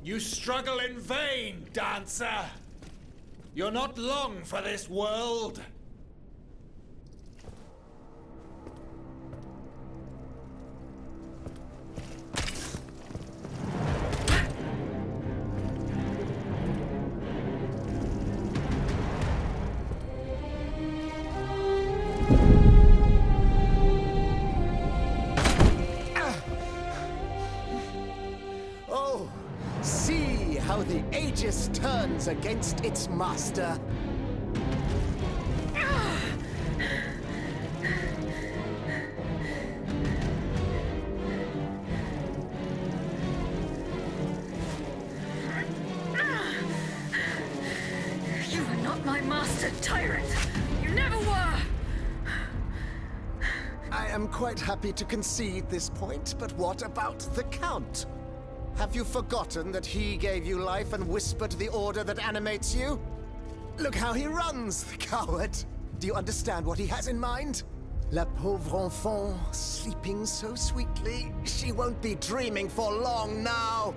You struggle in vain, dancer! You're not long for this world! How the Aegis turns against its master. You are not my master, tyrant! You never were! I am quite happy to concede this point, but what about the Count? Have you forgotten that he gave you life and whispered the order that animates you? Look how he runs, the coward! Do you understand what he has in mind? La pauvre enfant, sleeping so sweetly, she won't be dreaming for long now!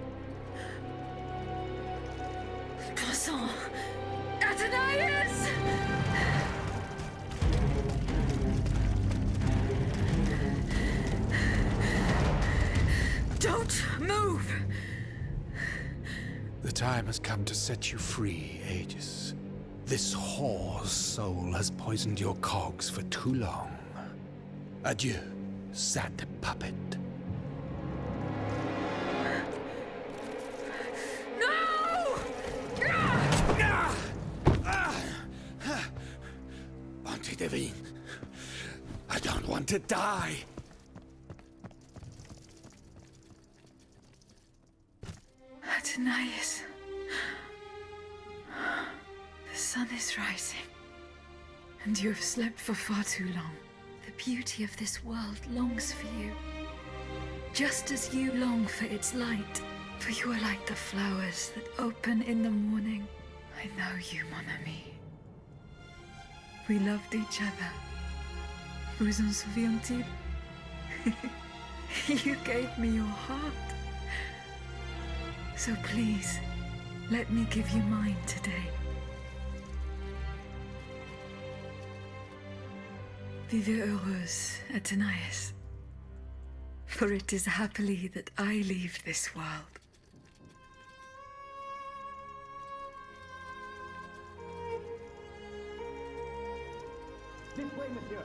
Croissant! Athenais! Don't move! The time has come to set you free, Aegis. This whore's soul has poisoned your cogs for too long. Adieu, sad puppet. No! Bonté divine, I don't want to die. Athenais. The sun is rising, and you have slept for far too long. The beauty of this world longs for you, just as you long for its light. For you are like the flowers that open in the morning. I know you, mon ami. We loved each other. Vous en souvient-il? You gave me your heart. So please, let me give you mine today. Vivez heureuse, Athenais. For it is happily that I leave this world. This way, monsieur.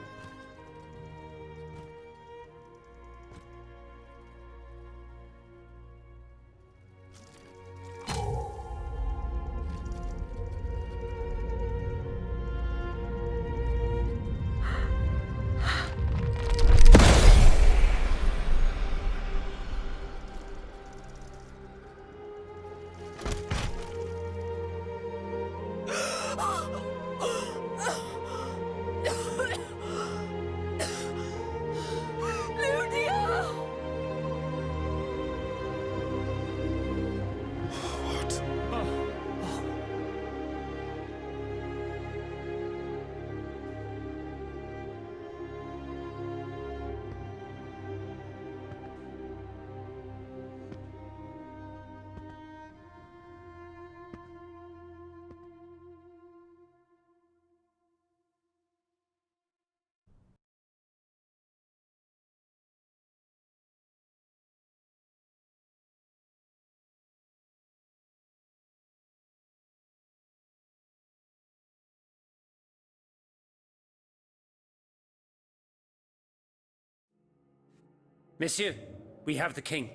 Monsieur, we have the king.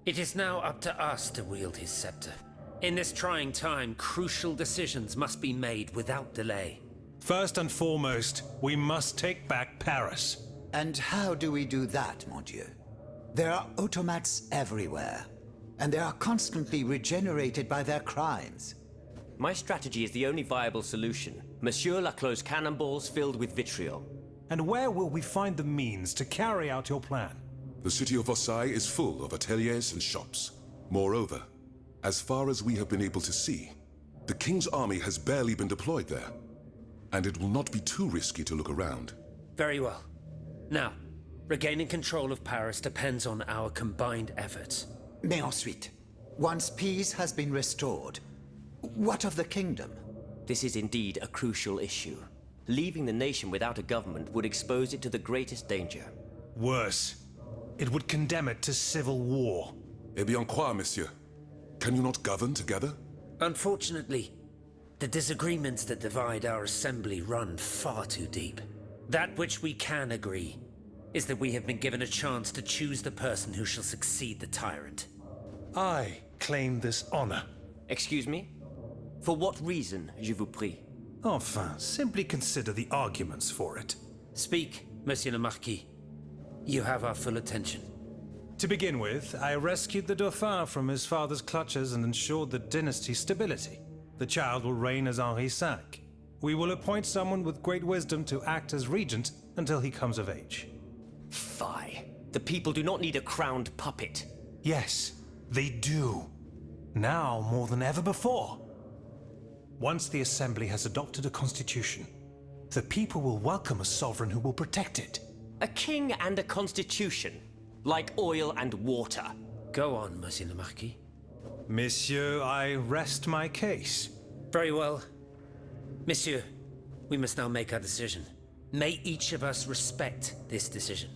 It is now up to us to wield his scepter. In this trying time, crucial decisions must be made without delay. First and foremost, we must take back Paris. And how do we do that, mon Dieu? There are automats everywhere, and they are constantly regenerated by their crimes. My strategy is the only viable solution. Monsieur Laclos' cannonballs filled with vitriol. And where will we find the means to carry out your plan? The city of Versailles is full of ateliers and shops. Moreover, as far as we have been able to see, the king's army has barely been deployed there. And it will not be too risky to look around. Very well. Now, regaining control of Paris depends on our combined efforts. Mais ensuite, Once peace has been restored, what of the kingdom? This is indeed a crucial issue. Leaving the nation without a government would expose it to the greatest danger. Worse, it would condemn it to civil war. Eh bien quoi, monsieur? Can you not govern together? Unfortunately, the disagreements that divide our assembly run far too deep. That which we can agree is that we have been given a chance to choose the person who shall succeed the tyrant. I claim this honor. Excuse me? For what reason, je vous prie? Enfin, simply consider the arguments for it. Speak, Monsieur le Marquis. You have our full attention. To begin with, I rescued the Dauphin from his father's clutches and ensured the dynasty's stability. The child will reign as Henri V. We will appoint someone with great wisdom to act as regent until he comes of age. Fie. The people do not need a crowned puppet. Yes, they do. Now more than ever before. Once the Assembly has adopted a constitution, the people will welcome a sovereign who will protect it. A king and a constitution, like oil and water. Go on, Monsieur le Marquis. Monsieur, I rest my case. Very well. Monsieur, we must now make our decision. May each of us respect this decision,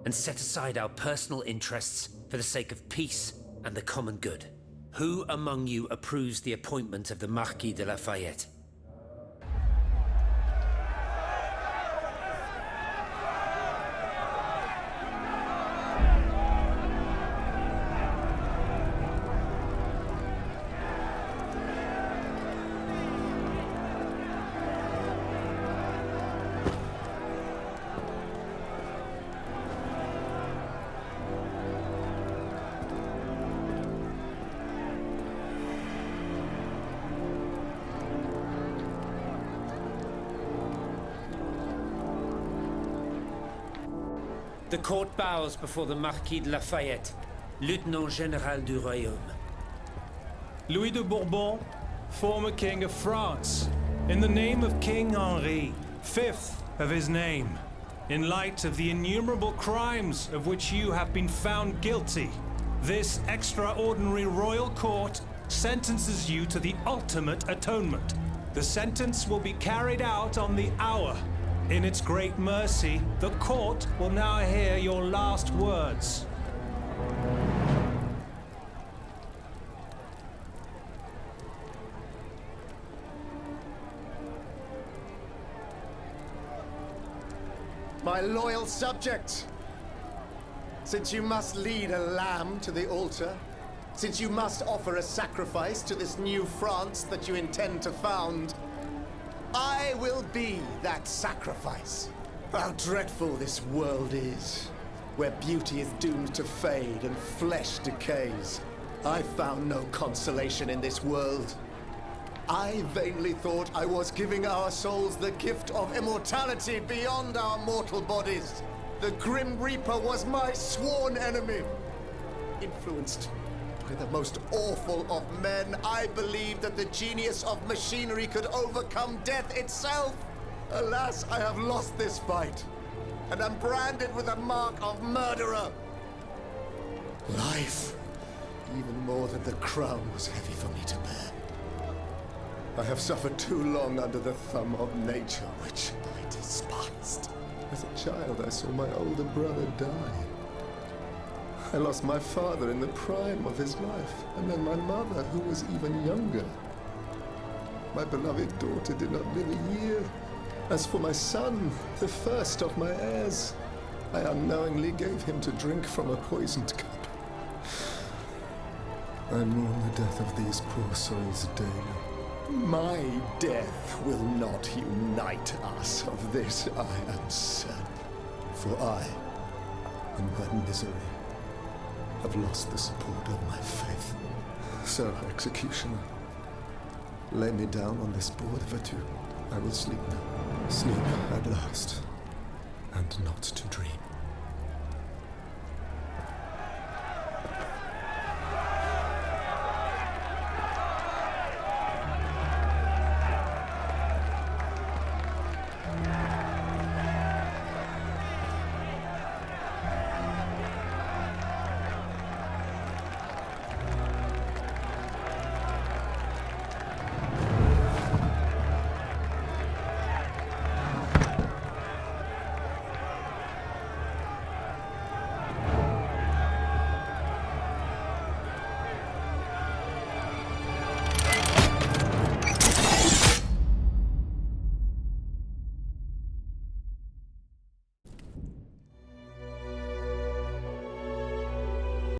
and set aside our personal interests for the sake of peace and the common good. Who among you approves the appointment of the Marquis de Lafayette? The court bows before the Marquis de Lafayette, Lieutenant Général du Royaume. Louis de Bourbon, former King of France, in the name of King Henri, fifth of his name, in light of the innumerable crimes of which you have been found guilty, this extraordinary royal court sentences you to the ultimate atonement. The sentence will be carried out on the hour. In its great mercy, the court will now hear your last words. My loyal subject, since you must lead a lamb to the altar, since you must offer a sacrifice to this new France that you intend to found, I will be that sacrifice. How dreadful this world is, where beauty is doomed to fade and flesh decays. I found no consolation in this world. I vainly thought I was giving our souls the gift of immortality beyond our mortal bodies. The Grim Reaper was my sworn enemy. Influenced by the most awful of men, I believed that the genius of machinery could overcome death itself. Alas, I have lost this fight, and am branded with the mark of murderer. Life, even more than the crown, was heavy for me to bear. I have suffered too long under the thumb of nature, which I despised. As a child, I saw my older brother die. I lost my father in the prime of his life, and then my mother, who was even younger. My beloved daughter did not live a year. As for my son, the first of my heirs, I unknowingly gave him to drink from a poisoned cup. I mourn the death of these poor souls daily. My death will not unite us, of this I am certain. For I, in my misery, have lost the support of my faith. So, executioner, lay me down on this board, Vertu. I will sleep now. Sleep at last, and not to dream.